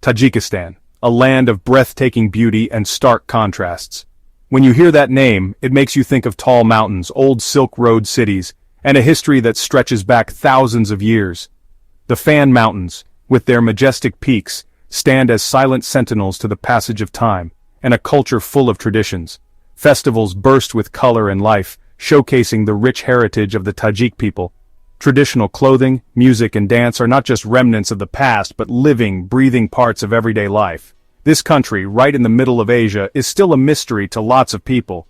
Tajikistan, a land of breathtaking beauty and stark contrasts. When you hear that name, it makes you think of tall mountains, old Silk Road cities, and a history that stretches back thousands of years. The Fan Mountains, with their majestic peaks, stand as silent sentinels to the passage of time, and a culture full of traditions. Festivals burst with color and life, showcasing the rich heritage of the Tajik people. Traditional clothing, music, and dance are not just remnants of the past but living, breathing parts of everyday life. This country, right in the middle of Asia, is still a mystery to lots of people.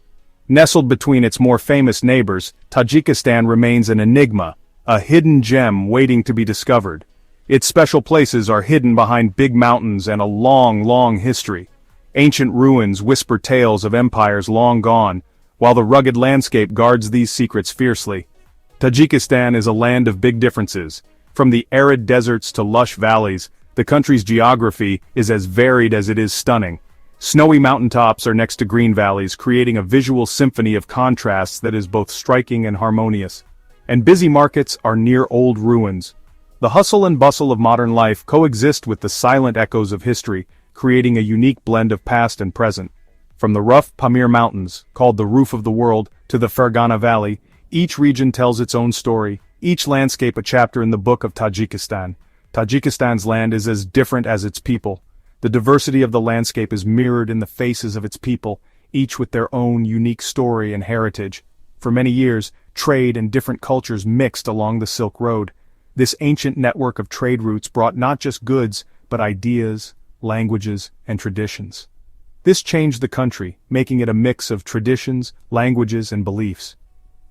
Nestled between its more famous neighbors, Tajikistan remains an enigma, a hidden gem waiting to be discovered. Its special places are hidden behind big mountains and a long, long history. Ancient ruins whisper tales of empires long gone, while the rugged landscape guards these secrets fiercely. Tajikistan is a land of big differences. From the arid deserts to lush valleys, the country's geography is as varied as it is stunning. Snowy mountaintops are next to green valleys, creating a visual symphony of contrasts that is both striking and harmonious. And busy markets are near old ruins. The hustle and bustle of modern life coexist with the silent echoes of history, creating a unique blend of past and present. From the rough Pamir Mountains, called the roof of the world, to the Fergana Valley, each region tells its own story, each landscape a chapter in the book of Tajikistan. Tajikistan's land is as different as its people. The diversity of the landscape is mirrored in the faces of its people, each with their own unique story and heritage. For many years, trade and different cultures mixed along the Silk Road. This ancient network of trade routes brought not just goods, but ideas, languages, and traditions. This changed the country, making it a mix of traditions, languages, and beliefs.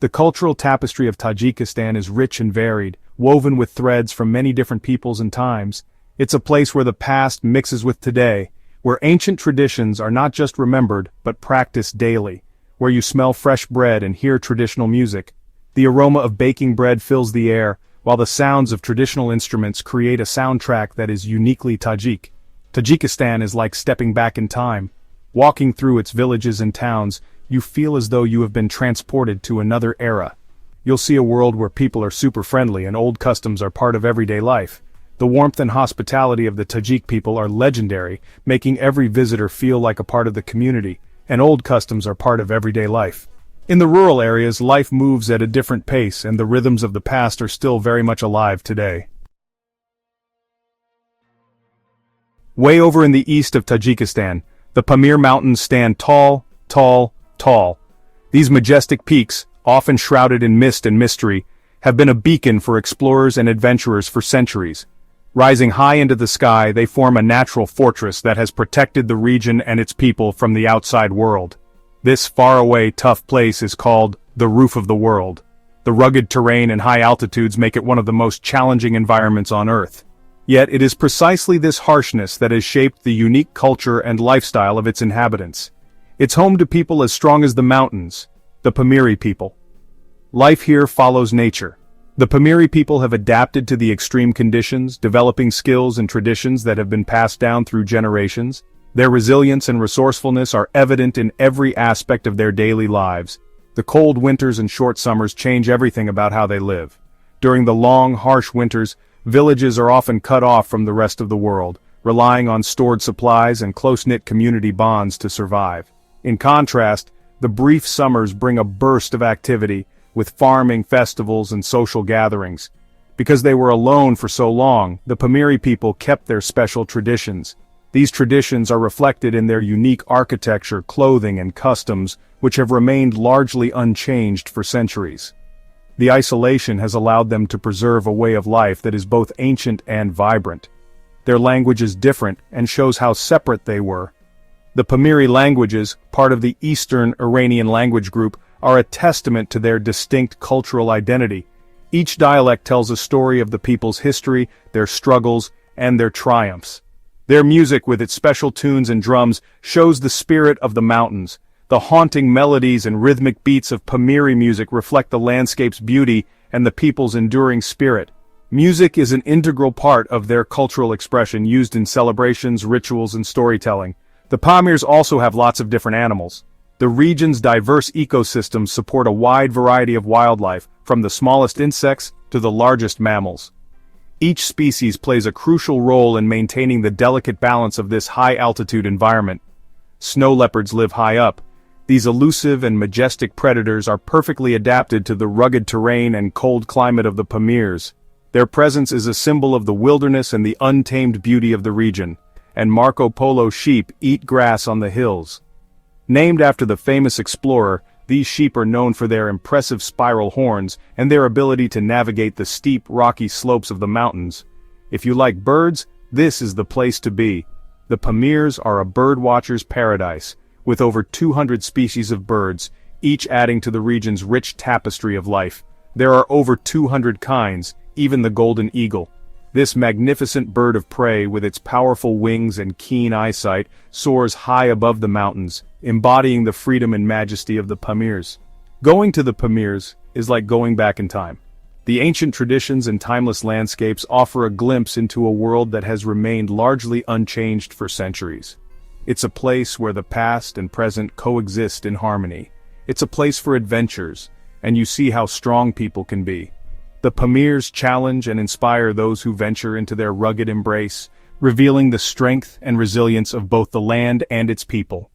The cultural tapestry of Tajikistan is rich and varied, woven with threads from many different peoples and times. It's a place where the past mixes with today, where ancient traditions are not just remembered, but practiced daily, where you smell fresh bread and hear traditional music. The aroma of baking bread fills the air, while the sounds of traditional instruments create a soundtrack that is uniquely Tajik. Tajikistan is like stepping back in time. Walking through its villages and towns, you feel as though you have been transported to another era. You'll see a world where people are super friendly and old customs are part of everyday life. The warmth and hospitality of the Tajik people are legendary, making every visitor feel like a part of the community, and old customs are part of everyday life. In the rural areas, life moves at a different pace and the rhythms of the past are still very much alive today. Way over in the east of Tajikistan, the Pamir Mountains stand tall. These majestic peaks, often shrouded in mist and mystery, have been a beacon for explorers and adventurers for centuries. Rising high into the sky, they form a natural fortress that has protected the region and its people from the outside world. This faraway, tough place is called the roof of the world. The rugged terrain and high altitudes make it one of the most challenging environments on Earth. Yet it is precisely this harshness that has shaped the unique culture and lifestyle of its inhabitants. It's home to people as strong as the mountains, the Pamiri people. Life here follows nature. The Pamiri people have adapted to the extreme conditions, developing skills and traditions that have been passed down through generations. Their resilience and resourcefulness are evident in every aspect of their daily lives. The cold winters and short summers change everything about how they live. During the long, harsh winters, villages are often cut off from the rest of the world, relying on stored supplies and close-knit community bonds to survive. In contrast, the brief summers bring a burst of activity, with farming, festivals, and social gatherings. Because they were alone for so long, the Pamiri people kept their special traditions. These traditions are reflected in their unique architecture, clothing, and customs, which have remained largely unchanged for centuries. The isolation has allowed them to preserve a way of life that is both ancient and vibrant. Their language is different and shows how separate they were. The Pamiri languages, part of the Eastern Iranian language group, are a testament to their distinct cultural identity. Each dialect tells a story of the people's history, their struggles, and their triumphs. Their music, with its special tunes and drums, shows the spirit of the mountains. The haunting melodies and rhythmic beats of Pamiri music reflect the landscape's beauty and the people's enduring spirit. Music is an integral part of their cultural expression, used in celebrations, rituals, and storytelling. The Pamirs also have lots of different animals. The region's diverse ecosystems support a wide variety of wildlife, from the smallest insects to the largest mammals. Each species plays a crucial role in maintaining the delicate balance of this high-altitude environment. Snow leopards live high up. These elusive and majestic predators are perfectly adapted to the rugged terrain and cold climate of the Pamirs. Their presence is a symbol of the wilderness and the untamed beauty of the region, and Marco Polo sheep eat grass on the hills. Named after the famous explorer, these sheep are known for their impressive spiral horns and their ability to navigate the steep, rocky slopes of the mountains. If you like birds, this is the place to be. The Pamirs are a birdwatcher's paradise, with over 200 species of birds, each adding to the region's rich tapestry of life. There are over 200 kinds, even the golden eagle. This magnificent bird of prey, with its powerful wings and keen eyesight, soars high above the mountains, embodying the freedom and majesty of the Pamirs. Going to the Pamirs is like going back in time. The ancient traditions and timeless landscapes offer a glimpse into a world that has remained largely unchanged for centuries. It's a place where the past and present coexist in harmony. It's a place for adventures, and you see how strong people can be. The Pamirs challenge and inspire those who venture into their rugged embrace, revealing the strength and resilience of both the land and its people.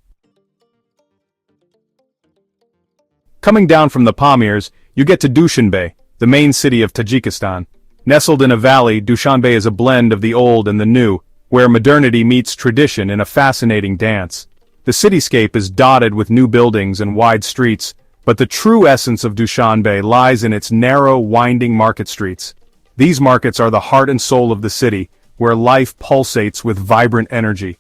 Coming down from the Pamirs, you get to Dushanbe, the main city of Tajikistan. Nestled in a valley, Dushanbe is a blend of the old and the new, where modernity meets tradition in a fascinating dance. The cityscape is dotted with new buildings and wide streets, but the true essence of Dushanbe lies in its narrow, winding market streets. These markets are the heart and soul of the city, where life pulsates with vibrant energy.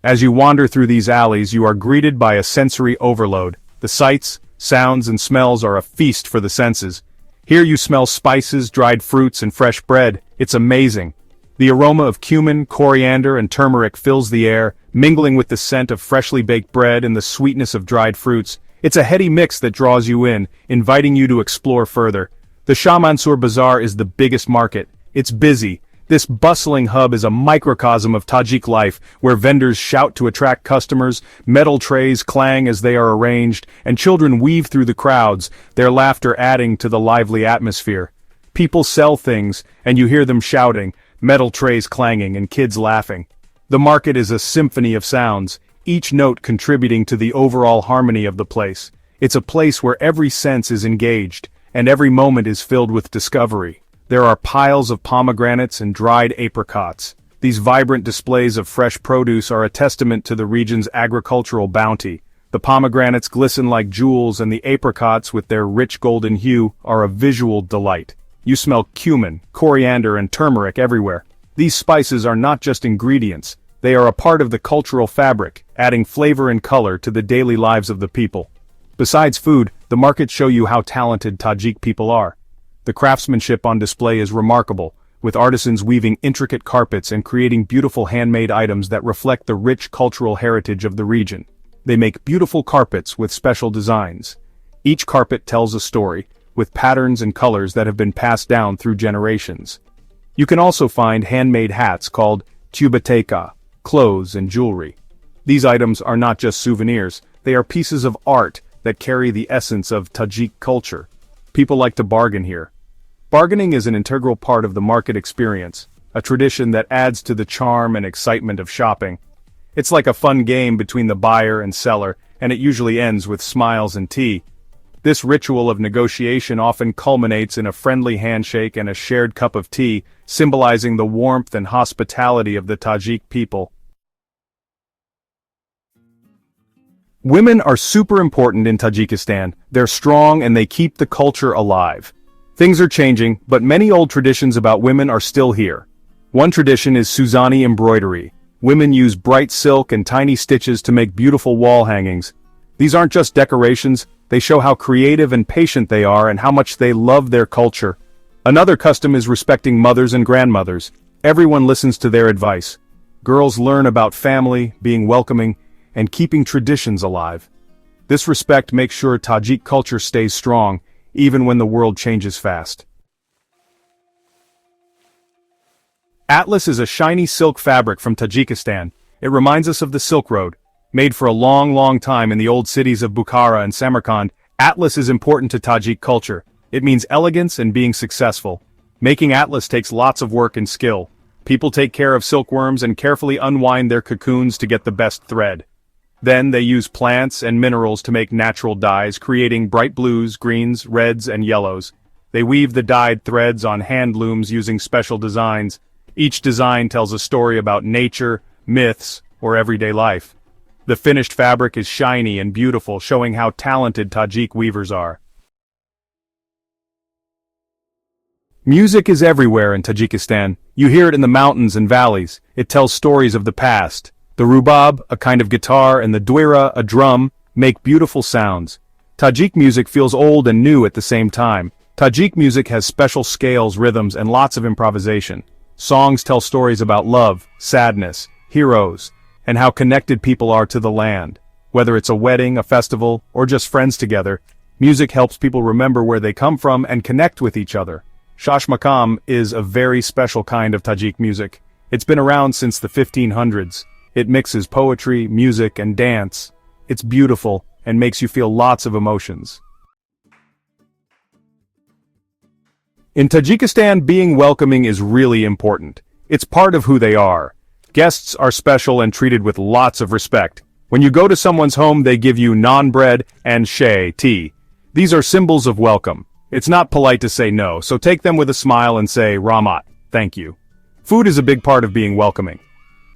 As you wander through these alleys, you are greeted by a sensory overload. The sights, sounds, and smells are a feast for the senses. Here you smell spices, dried fruits, and fresh bread. It's amazing. The aroma of cumin, coriander, and turmeric fills the air, mingling with the scent of freshly baked bread and the sweetness of dried fruits. It's a heady mix that draws you in, inviting you to explore further. The Shah Mansour Bazaar is the biggest market. It's busy. This bustling hub is a microcosm of Tajik life, where vendors shout to attract customers, metal trays clang as they are arranged, and children weave through the crowds, their laughter adding to the lively atmosphere. People sell things, and you hear them shouting, metal trays clanging and kids laughing. The market is a symphony of sounds, each note contributing to the overall harmony of the place. It's a place where every sense is engaged, and every moment is filled with discovery. There are piles of pomegranates and dried apricots. These vibrant displays of fresh produce are a testament to the region's agricultural bounty. The pomegranates glisten like jewels, and the apricots, with their rich golden hue, are a visual delight. You smell cumin, coriander, and turmeric everywhere. These spices are not just ingredients. They are a part of the cultural fabric, adding flavor and color to the daily lives of the people. Besides food, the markets show you how talented Tajik people are. The craftsmanship on display is remarkable, with artisans weaving intricate carpets and creating beautiful handmade items that reflect the rich cultural heritage of the region. They make beautiful carpets with special designs. Each carpet tells a story, with patterns and colors that have been passed down through generations. You can also find handmade hats called tubateka, clothes and jewelry. These items are not just souvenirs, they are pieces of art that carry the essence of Tajik culture. People like to bargain here. Bargaining is an integral part of the market experience, a tradition that adds to the charm and excitement of shopping. It's like a fun game between the buyer and seller, and it usually ends with smiles and tea. This ritual of negotiation often culminates in a friendly handshake and a shared cup of tea, symbolizing the warmth and hospitality of the Tajik people. Women are super important in Tajikistan. They're strong and they keep the culture alive. Things are changing, but many old traditions about women are still here. One tradition is Suzani embroidery. Women use bright silk and tiny stitches to make beautiful wall hangings. These aren't just decorations, they show how creative and patient they are and how much they love their culture. Another custom is respecting mothers and grandmothers. Everyone listens to their advice. Girls learn about family, being welcoming, and keeping traditions alive. This respect makes sure Tajik culture stays strong, even when the world changes fast. Atlas is a shiny silk fabric from Tajikistan. It reminds us of the Silk Road. Made for a long time in the old cities of Bukhara and Samarkand, Atlas is important to Tajik culture. It means elegance and being successful. Making atlas takes lots of work and skill. People take care of silkworms and carefully unwind their cocoons to get the best thread. Then they use plants and minerals to make natural dyes, creating bright blues, greens, reds, and yellows. They weave the dyed threads on hand looms using special designs. Each design tells a story about nature, myths, or everyday life. The finished fabric is shiny and beautiful, showing how talented Tajik weavers are. Music is everywhere in Tajikistan. You hear it in the mountains and valleys. It tells stories of the past. The rubab, a kind of guitar, and the dwira, a drum, make beautiful sounds. Tajik music feels old and new at the same time. Tajik music has special scales, rhythms, and lots of improvisation. Songs tell stories about love, sadness, heroes, and how connected people are to the land. Whether it's a wedding, a festival, or just friends together, music helps people remember where they come from and connect with each other. Shash Makam is a very special kind of Tajik music. It's been around since the 1500s. It mixes poetry, music, and dance. It's beautiful and makes you feel lots of emotions. In Tajikistan, being welcoming is really important. It's part of who they are. Guests are special and treated with lots of respect. When you go to someone's home, they give you naan bread and shay tea. These are symbols of welcome. It's not polite to say no, so take them with a smile and say, Ramat, thank you. Food is a big part of being welcoming.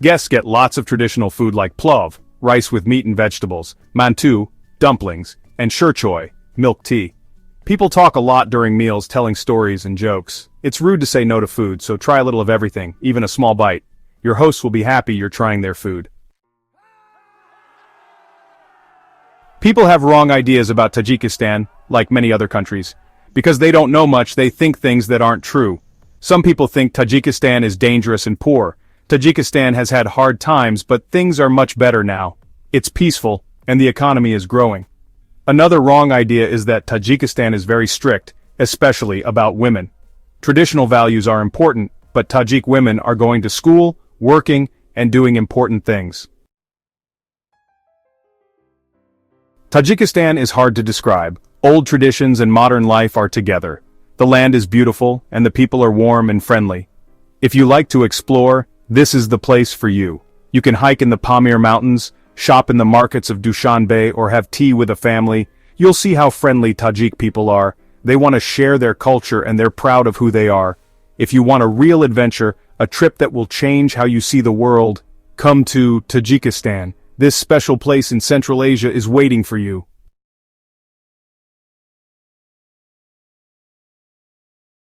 Guests get lots of traditional food like plov, rice with meat and vegetables, mantu, dumplings, and shirchoy, milk tea. People talk a lot during meals, telling stories and jokes. It's rude to say no to food, so try a little of everything, even a small bite. Your hosts will be happy you're trying their food. People have wrong ideas about Tajikistan, like many other countries. Because they don't know much, they think things that aren't true. Some people think Tajikistan is dangerous and poor. Tajikistan has had hard times, but things are much better now. It's peaceful, and the economy is growing. Another wrong idea is that Tajikistan is very strict, especially about women. Traditional values are important, but Tajik women are going to school, working, and doing important things. Tajikistan is hard to describe. Old traditions and modern life are together. The land is beautiful, and the people are warm and friendly. If you like to explore, this is the place for you. You can hike in the Pamir Mountains, shop in the markets of Dushanbe, or have tea with a family. You'll see how friendly Tajik people are. They want to share their culture and they're proud of who they are. If you want a real adventure, a trip that will change how you see the world, come to Tajikistan. This special place in Central Asia is waiting for you.